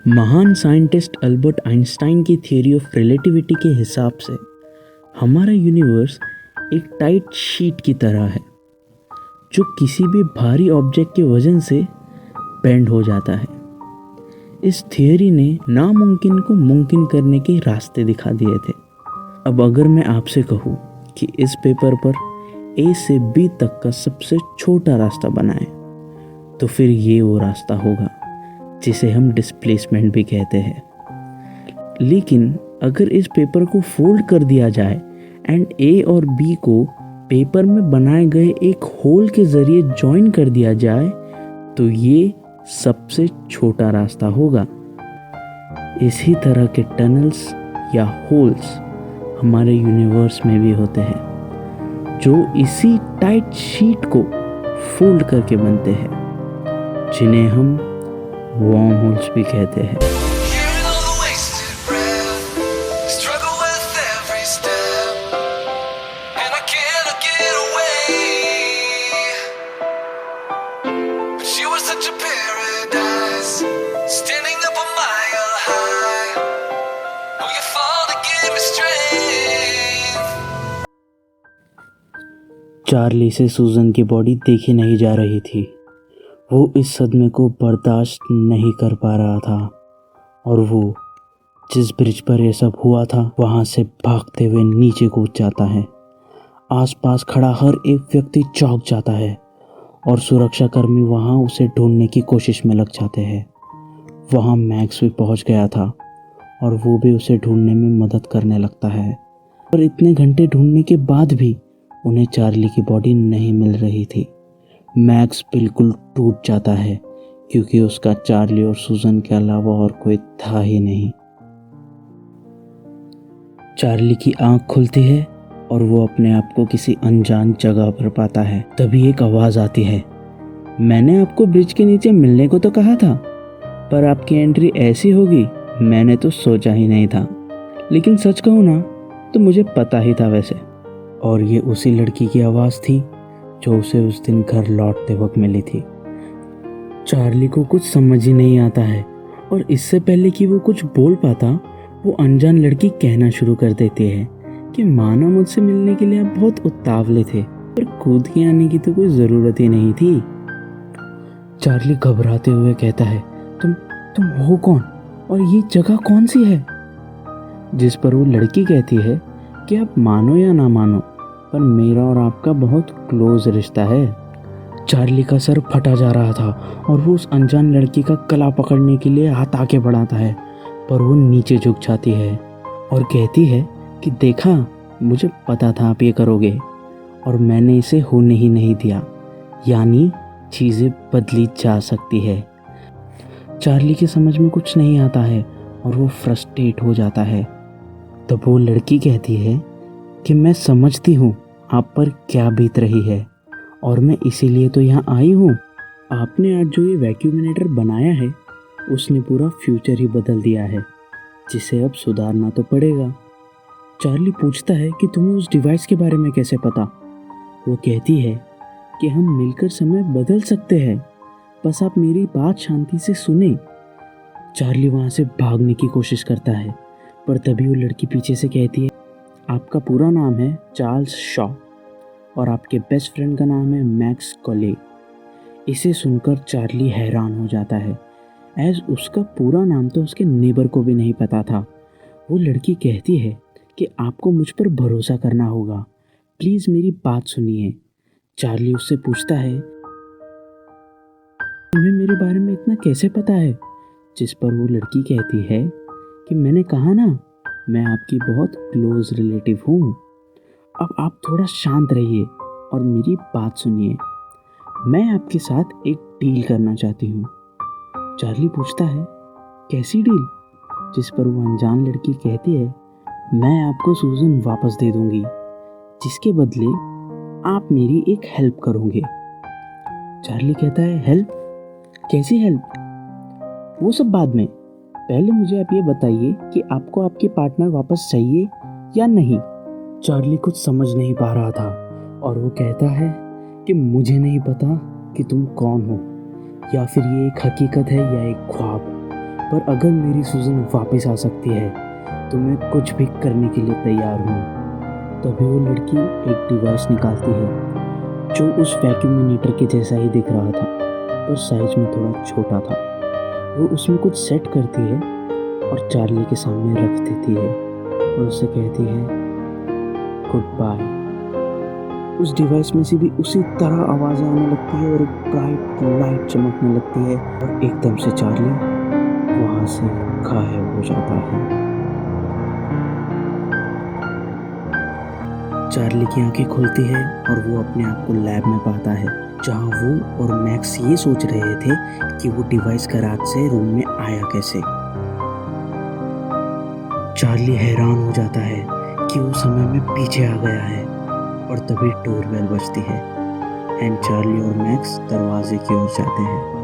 महान scientist Albert Einstein की theory of relativity के हिसाब से हमारा यूनिवर्स एक टाइट शीट की तरह है जो किसी भी भारी ऑब्जेक्ट के वजन से बेंड हो जाता है। इस थ्योरी ने नामुमकिन को मुमकिन करने के रास्ते दिखा दिए थे। अब अगर मैं आपसे कहूँ कि इस पेपर पर ए से बी तक का सबसे छोटा रास्ता बनाएं, तो फिर ये वो रास्ता होगा जिसे हम डिस्प्लेसमेंट भी कहते हैं। लेकिन अगर इस पेपर को फोल्ड कर दिया जाए एंड ए और बी को पेपर में बनाए गए एक होल के जरिए जॉइन कर दिया जाए तो ये सबसे छोटा रास्ता होगा। इसी तरह के टनल्स या होल्स हमारे यूनिवर्स में भी होते हैं जो इसी टाइट शीट को फोल्ड करके बनते हैं, जिन्हें हम वॉर्म होल्स भी कहते हैं। चार्ली से सूजन की बॉडी देखी नहीं जा रही थी। वो इस सदमे को बर्दाश्त नहीं कर पा रहा था और वो जिस ब्रिज पर यह सब हुआ था वहाँ से भागते हुए नीचे कूद जाता है। आसपास खड़ा हर एक व्यक्ति चौंक जाता है और सुरक्षाकर्मी वहाँ उसे ढूंढने की कोशिश में लग जाते हैं। वहाँ मैक्स भी पहुँच गया था और वो भी उसे ढूंढने में मदद करने लगता है। पर इतने घंटे ढूंढने के बाद भी उन्हें चार्ली की बॉडी नहीं मिल रही थी। मैक्स बिल्कुल टूट जाता है क्योंकि उसका चार्ली और सूजन के अलावा और कोई था ही नहीं। चार्ली की आंख खुलती है और वो अपने आप को किसी अनजान जगह पर पाता है। तभी एक आवाज़ आती है, मैंने आपको ब्रिज के नीचे मिलने को तो कहा था, पर आपकी एंट्री ऐसी होगी मैंने तो सोचा ही नहीं था। लेकिन सच कहूँ ना तो मुझे पता ही था वैसे। और ये उसी लड़की की आवाज़ थी जो उसे उस दिन घर लौटते वक्त मिली थी। चार्ली को कुछ समझ ही नहीं आता है और इससे पहले कि वो कुछ बोल पाता वो अनजान लड़की कहना शुरू कर देती है कि मानो मुझसे मिलने के लिए आप बहुत उतावले थे, पर कूद के आने की तो कोई ज़रूरत ही नहीं थी। चार्ली घबराते हुए कहता है, तुम हो कौन और ये जगह कौन सी है? जिस पर वो लड़की कहती है कि आप मानो या ना मानो पर मेरा और आपका बहुत क्लोज रिश्ता है। चार्ली का सर फटा जा रहा था और वो उस अनजान लड़की का गला पकड़ने के लिए हाथ आगे बढ़ाता है, पर वो नीचे झुक जाती है और कहती है कि देखा, मुझे पता था आप ये करोगे और मैंने इसे होने ही नहीं दिया। यानी चीज़ें बदली जा सकती है। चार्ली की समझ में कुछ नहीं आता है और वो फ्रस्ट्रेट हो जाता है। तब वो लड़की कहती है कि मैं समझती हूँ आप पर क्या बीत रही है और मैं इसीलिए तो यहाँ आई हूँ। आपने आज जो ये वैक्यूमिनेटर बनाया है उसने पूरा फ्यूचर ही बदल दिया है, जिसे अब सुधारना तो पड़ेगा। चार्ली पूछता है कि तुम्हें उस डिवाइस के बारे में कैसे पता? वो कहती है कि हम मिलकर समय बदल सकते हैं, बस आप मेरी बात शांति से सुने। चार्ली वहाँ से भागने की कोशिश करता है, पर तभी वो लड़की पीछे से कहती है, आपका पूरा नाम है चार्ल्स शॉ और आपके बेस्ट फ्रेंड का नाम है मैक्स कॉले। इसे सुनकर चार्ली हैरान हो जाता है, एज उसका पूरा नाम तो उसके नेबर को भी नहीं पता था। वो लड़की कहती है कि आपको मुझ पर भरोसा करना होगा, प्लीज़ मेरी बात सुनिए। चार्ली उससे पूछता है, तुम्हें मेरे बारे में इतना कैसे पता है? जिस पर वो लड़की कहती है कि मैंने कहा ना, मैं आपकी बहुत क्लोज रिलेटिव हूँ। अब आप थोड़ा शांत रहिए और मेरी बात सुनिए। मैं आपके साथ एक डील करना चाहती हूँ। चार्ली पूछता है, कैसी डील? जिस पर वो अनजान लड़की कहती है, मैं आपको सूजन वापस दे दूँगी, जिसके बदले आप मेरी एक हेल्प करोगे। चार्ली कहता है, हेल्प? कैसी हेल्प? वो सब बाद में, पहले मुझे आप ये बताइए कि आपको आपके पार्टनर वापस चाहिए या नहीं। चार्ली कुछ समझ नहीं पा रहा था और वो कहता है कि मुझे नहीं पता कि तुम कौन हो, या फिर ये एक हकीकत है या एक ख्वाब। पर अगर मेरी सूजन वापस आ सकती है तो मैं कुछ भी करने के लिए तैयार हूँ। तभी वो लड़की एक डिवाइस निकालती है जो उस वैक्यूमिनेटर के जैसा ही दिख रहा था, पर साइज में थोड़ा छोटा था। वो उसमें कुछ सेट करती है और चार्ली के सामने रख देती है और उसे कहती है गुड बाय। उस डिवाइस में से भी उसी तरह आवाज़ें आने लगती है और एक ब्राइट लाइट चमकने लगती है और एकदम से चार्ली वहाँ से गायब हो जाता है। चार्ली की आंखें खुलती है और वो अपने आप को लैब में पाता है, जहाँ वो और मैक्स ये सोच रहे थे कि वो डिवाइस का रात से रूम में आया कैसे। चार्ली हैरान हो जाता है कि वो समय में पीछे आ गया है और तभी डोरबेल बजती है एंड चार्ली और मैक्स दरवाजे की ओर जाते हैं।